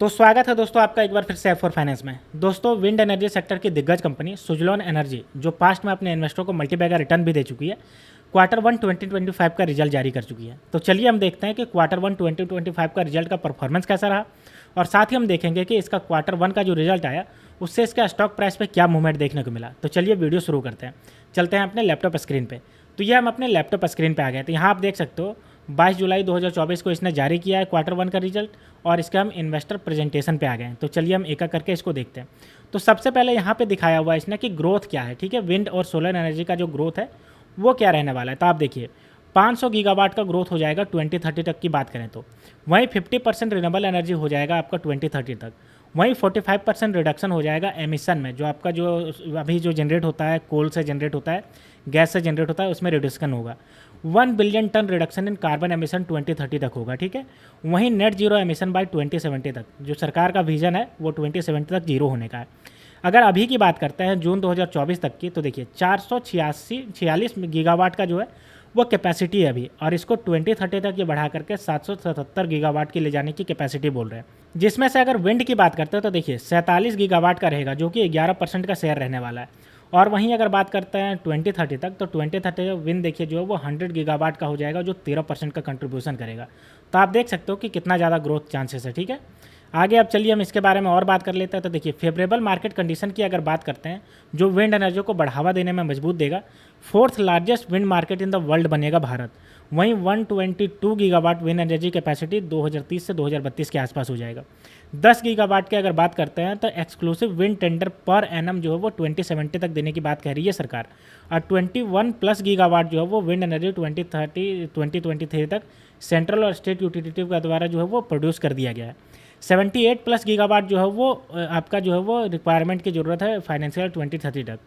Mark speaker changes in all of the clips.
Speaker 1: तो स्वागत है दोस्तों आपका एक बार फिर से F4 फाइनेंस में। दोस्तों विंड एनर्जी सेक्टर की दिग्गज कंपनी सुजलॉन एनर्जी जो पास्ट में अपने इन्वेस्टरों को मल्टीबैगर रिटर्न भी दे चुकी है, क्वार्टर 1 2025 का रिजल्ट जारी कर चुकी है। तो चलिए हम देखते हैं कि क्वार्टर 1 2025 का रिजल्ट का परफॉर्मेंस कैसा रहा और साथ ही हम देखेंगे कि इसका क्वार्टर 1 का जो रिजल्ट आया उससे इसका स्टॉक प्राइस पर क्या मूवमेंट देखने को मिला। तो चलिए वीडियो शुरू करते हैं, चलते हैं अपने लैपटॉप स्क्रीन पर। तो ये हम अपने लैपटॉप स्क्रीन पर आ गए। तो यहाँ आप देख सकते हो 22 जुलाई 2024 को इसने जारी किया है क्वार्टर 1 का रिजल्ट और इसके हम इन्वेस्टर प्रेजेंटेशन पे आ गए हैं। तो चलिए हम एक एक करके इसको देखते हैं। तो सबसे पहले यहाँ पे दिखाया हुआ है इसने कि ग्रोथ क्या है, ठीक है। विंड और सोलर एनर्जी का जो ग्रोथ है वो क्या रहने वाला है। तो आप देखिए 500 गीगावाट का ग्रोथ हो जाएगा 2030 तक की बात करें तो। वहीं 50% रिन्यूएबल एनर्जी हो जाएगा आपका 2030 तक। वहीं 45% रिडक्शन हो जाएगा एमिशन में, जो आपका जो अभी जो जनरेट होता है कोल से जनरेट होता है, गैस से जनरेट होता है, उसमें रिडक्शन होगा। 1 billion ton reduction in carbon emission 2030 तक होगा, ठीक है। वहीं नेट जीरो एमिशन बाय 2070 तक, जो सरकार का विजन है वो 2070 तक जीरो होने का है। अगर अभी की बात करते हैं जून 2024 तक की, तो देखिए 446 गीगावाट का जो है वो कैपेसिटी है अभी, और इसको 2030 तक ये बढ़ा करके 777 गीगावाट की ले जाने की कैपेसिटी बोल रहे हैं। जिसमें से अगर विंड की बात करते हैं तो देखिए 47 गीगावाट का रहेगा, जो कि 11% का शेयर रहने वाला है। और वहीं अगर बात करते हैं 2030 तक, तो 2030 विंड देखिए जो है वो 100 गीगावाट का हो जाएगा, जो 13% का कंट्रीब्यूशन करेगा। तो आप देख सकते हो कि कितना ज़्यादा ग्रोथ चांसेस है, ठीक है। आगे अब चलिए हम इसके बारे में और बात कर लेते हैं। तो देखिए फेवरेबल मार्केट कंडीशन की अगर बात करते हैं, जो विंड एनर्जी को बढ़ावा देने में मजबूत देगा, 4th largest wind market in the world बनेगा भारत। वहीं 122 गीगावाट विंड एनर्जी कैपेसिटी 2030 से 2032 के आसपास हो जाएगा। 10 गीगावाट की अगर बात करते हैं तो exclusive wind tender per annum जो है वो 2070 तक देने की बात कह रही है सरकार। और 21+ गीगावाट जो है वो विंड एनर्जी 2023 तक सेंट्रल और स्टेट यूटिलिटी के द्वारा जो है वो प्रोड्यूस कर दिया गया है। 78+ गीगावाट जो है वो आपका जो है वो रिक्वायरमेंट की ज़रूरत है फाइनेंशियल 2030 तक।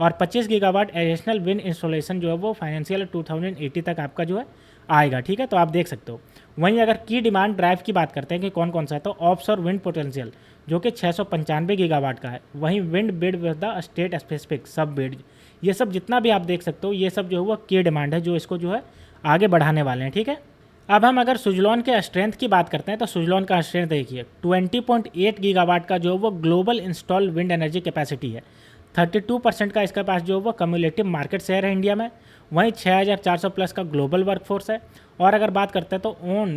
Speaker 1: और 25 गीगावाट एडिशनल विंड इंस्टॉलेशन जो है वो फाइनेंशियल 2080 तक आपका जो है आएगा, ठीक है। तो आप देख सकते हो। वहीं अगर की डिमांड ड्राइव की बात करते हैं कि कौन कौन सा है, तो ऑफशोर विंड पोटेंशियल जो कि 695 गीगावाट का है। वहीं wind bid with the state specific सब बिड, ये सब जितना भी आप देख सकते हो ये सब जो है वो की डिमांड है, जो इसको जो है आगे बढ़ाने वाले हैं, ठीक है। अब हम अगर सुजलॉन के स्ट्रेंथ की बात करते हैं तो सुजलॉन का स्ट्रेंथ देखिए 20.8 गीगावाट का जो वो global install wind energy capacity है। 32% का इसके पास जो वो कम्युलेटिव मार्केट शेयर है इंडिया में। वहीं 6400+ का ग्लोबल वर्कफोर्स है। और अगर बात करते हैं तो own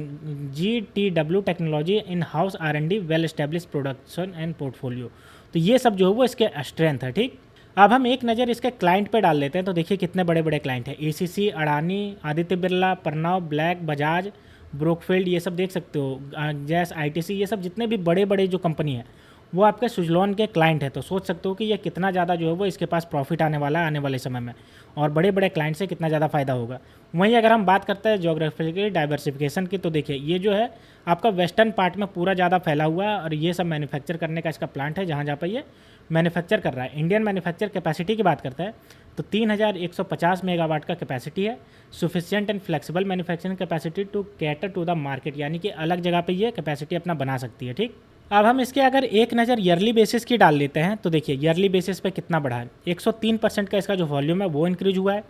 Speaker 1: GTW technology in house R&D well establish production and portfolio. तो ये सब जो है वो इसके स्ट्रेंथ है, ठीक। अब हम एक नज़र इसके क्लाइंट पे डाल लेते हैं। तो देखिए कितने बड़े बड़े क्लाइंट हैं। ACC, अडानी, आदित्य बिरला, प्रणव, ब्लैक, बजाज, ब्रोकफील्ड, ये सब देख सकते हो, जैस ITC, ये सब जितने भी बड़े बड़े जो कंपनी है वो आपके सुजलॉन के क्लाइंट है। तो सोच सकते हो कि ये कितना ज़्यादा जो है वो इसके पास प्रॉफिट आने वाला है आने वाले समय में, और बड़े बड़े क्लाइंट से कितना ज़्यादा फ़ायदा होगा। वहीं अगर हम बात करते हैं ज्योग्राफिकल डाइवर्सिफिकेशन की, तो देखिए ये जो है आपका वेस्टर्न पार्ट में पूरा ज़्यादा फैला हुआ है, और ये सब मैन्युफैक्चर करने का इसका प्लांट है जहाँ जहाँ पर ये मैन्युफैक्चर कर रहा है। इंडियन मैन्युफैक्चर कैपेसिटी की बात करते हैं तो 3150 मेगावाट का कैपेसिटी है। Sufficient and flexible manufacturing capacity to cater to the market, यानी कि अलग जगह पे ये कैपेसिटी अपना बना सकती है, ठीक। अब हम इसके अगर एक नज़र ईयरली बेसिस की डाल लेते हैं तो देखिए ईयरली बेसिस पे कितना बढ़ा है। 103% का इसका जो वॉल्यूम है वो इंक्रीज हुआ है।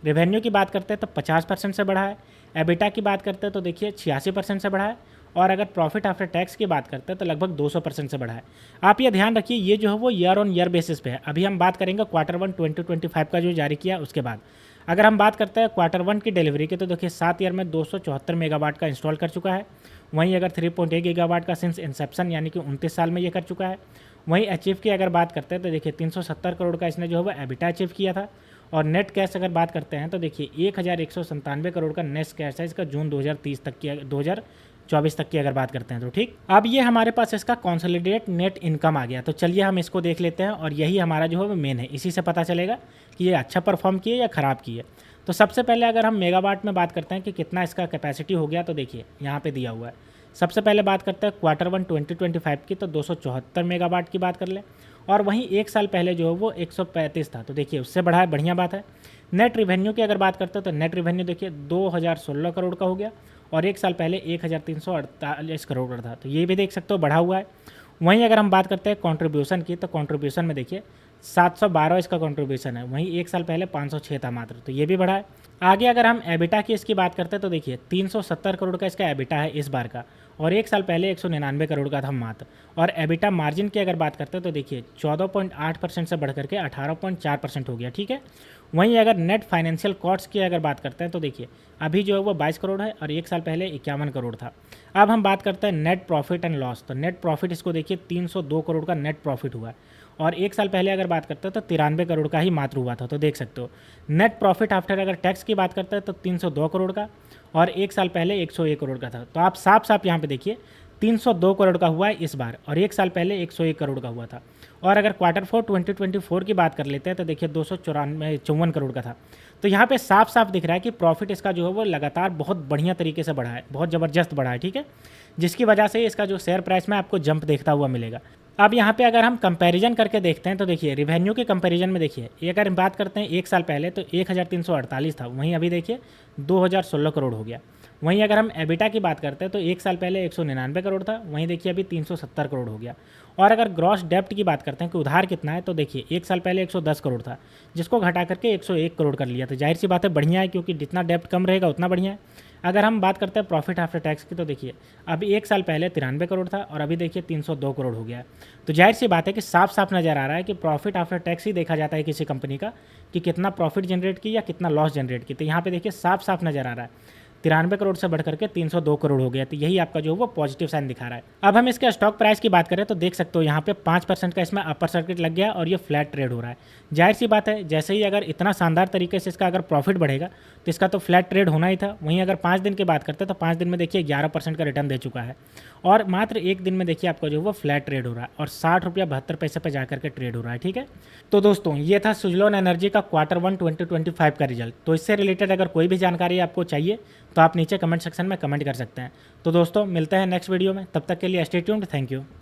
Speaker 1: रेवेन्यू की बात करते हैं तो 50% से बढ़ा है। एबिटा की बात करते हैं तो देखिए 86% से बढ़ा है। और अगर प्रॉफिट आफ्टर टैक्स की बात करते हैं तो लगभग 200% से बढ़ा है। आप ये ध्यान रखिए ये जो है वो ईयर ऑन ईयर बेसिस पे है। अभी हम बात करेंगे क्वार्टर 1 2025 का जो जारी किया उसके बाद। अगर हम बात करते हैं क्वार्टर 1 की डिलीवरी की, तो देखिए 7 ईयर में 274 मेगावाट का इंस्टॉल कर चुका है। वहीं अगर 3.8 गीगावाट का सिंस इंसेप्शन यानी कि 29 साल में ये कर चुका है। वहीं अचीव की अगर बात करते हैं तो देखिए 370 करोड़ का इसने जो है वो एबिटा अचीव किया था। और नेट कैश अगर बात करते हैं तो देखिए 1197 करोड़ का नेट कैश है इसका जून 2024 तक की अगर बात करते हैं तो, ठीक। अब ये हमारे पास इसका कॉन्सोलिडेट नेट इनकम आ गया। तो चलिए हम इसको देख लेते हैं, और यही हमारा जो है वो मेन है। इसी से पता चलेगा कि ये अच्छा परफॉर्म किए या ख़राब किए। तो सबसे पहले अगर हम मेगावाट में बात करते हैं कि कितना इसका कैपेसिटी हो गया, तो देखिए यहाँ पे दिया हुआ है। सबसे पहले बात करते हैं क्वार्टर 1 2025 की, तो 274 मेगावाट की बात कर लें। और वहीं एक साल पहले जो है वो 135 था, तो देखिए उससे बढ़ा है, बढ़िया बात है। नेट रिवेन्यू की अगर बात करते हैं तो नेट रिवेन्यू देखिए 2016 करोड़ का हो गया, और एक साल पहले 1348 करोड़ का था, तो ये भी देख सकते हो बढ़ा हुआ है। वहीं अगर हम बात करते हैं कंट्रीब्यूशन की, तो कंट्रीब्यूशन में देखिए 712 इसका कंट्रीब्यूशन है। वहीं एक साल पहले 506 था मात्र, तो ये भी बढ़ा है। आगे अगर हम एबिटा की इसकी बात करते हैं तो देखिए 370 करोड़ का इसका एबिटा है इस बार का, और एक साल पहले 199 करोड़ का था मात्र। और एबिटा मार्जिन की अगर बात करते हैं तो देखिए 14.8% से बढ़ करके 18.4% हो गया, ठीक है। वहीं अगर नेट फाइनेंशियल कॉस्ट की अगर बात करते हैं तो देखिए अभी जो है वो 22 करोड़ है और एक साल पहले 51 करोड़ था। अब हम बात करते हैं नेट प्रॉफिट एंड लॉस। तो नेट प्रॉफिट इसको देखिए 302 करोड़ का नेट प्रॉफिट हुआ है और एक साल पहले अगर बात करते हैं तो 93 करोड़ का ही मात्र हुआ था। तो देख सकते हो नेट प्रॉफिट आफ्टर अगर टैक्स की बात करते हैं तो 302 करोड़ का और एक साल पहले 101 करोड़ का था। तो आप साफ साफ यहाँ पे देखिए 302 करोड़ का हुआ है इस बार और एक साल पहले 101 करोड़ का हुआ था। और अगर Q4 2024 की बात कर लेते हैं तो देखिए 254 करोड़ का था। तो यहाँ पे साफ साफ दिख रहा है कि प्रॉफिट इसका जो है वो लगातार बहुत बढ़िया तरीके से बढ़ा है, बहुत ज़बरदस्त बढ़ा है, ठीक है, जिसकी वजह से इसका जो शेयर प्राइस में आपको जंप देखता हुआ मिलेगा। अब यहाँ पे अगर हम कंपैरिजन करके देखते हैं तो देखिए रिवेन्यू के कंपैरिजन में देखिए ये अगर हम बात करते हैं एक साल पहले तो 1348 था, वहीं अभी देखिए 2016 करोड़ हो गया। वहीं अगर हम एबिटा की बात करते हैं तो एक साल पहले 199 करोड़ था, वहीं देखिए अभी 370 करोड़ हो गया। और अगर ग्रॉस डेप्ट की बात करते हैं कि उधार कितना है तो देखिए एक साल पहले 110 करोड़ था, जिसको घटा करके 101 करोड़ कर लिया। तो जाहिर सी बात है बढ़िया है, क्योंकि जितना डेप्ट कम रहेगा उतना बढ़िया है। अगर हम बात करते हैं प्रॉफिट आफ्टर टैक्स की तो देखिए अभी एक साल पहले 93 करोड़ था और अभी देखिए 302 करोड़ हो गया है। तो जाहिर सी बात है कि साफ साफ नज़र आ रहा है कि प्रॉफिट आफ्टर टैक्स ही देखा जाता है किसी कंपनी का कि कितना प्रॉफिट जनरेट की या कितना लॉस जनरेट की। तो यहाँ पे देखिए साफ साफ नज़र आ रहा है 93 करोड़ से बढ़ करके 302 करोड़ हो गया। तो यही आपका जो है वो पॉजिटिव साइन दिखा रहा है। अब हम इसके स्टॉक प्राइस की बात करें तो देख सकते हो यहाँ पे 5% का इसमें अपर सर्किट लग गया और ये फ्लैट ट्रेड हो रहा है। जाहिर सी बात है जैसे ही अगर इतना शानदार तरीके से इसका अगर प्रॉफिट बढ़ेगा तो इसका तो फ्लैट ट्रेड होना ही था। वहीं अगर 5 दिन की बात करते हैं तो 5 दिन में देखिए 11% का रिटर्न दे चुका है और मात्र एक दिन में देखिए आपका जो वो फ्लैट ट्रेड हो रहा है और 60 रुपया 72 पैसे पर जाकर के ट्रेड हो रहा है, ठीक है। तो दोस्तों ये था सुजलॉन एनर्जी का Q1 2025 का रिजल्ट। तो इससे रिलेटेड अगर कोई भी जानकारी आपको चाहिए तो आप नीचे कमेंट सेक्शन में कमेंट कर सकते हैं। तो दोस्तों मिलते हैं नेक्स्ट वीडियो में, तब तक के लिए स्टे ट्यून्ड, थैंक यू।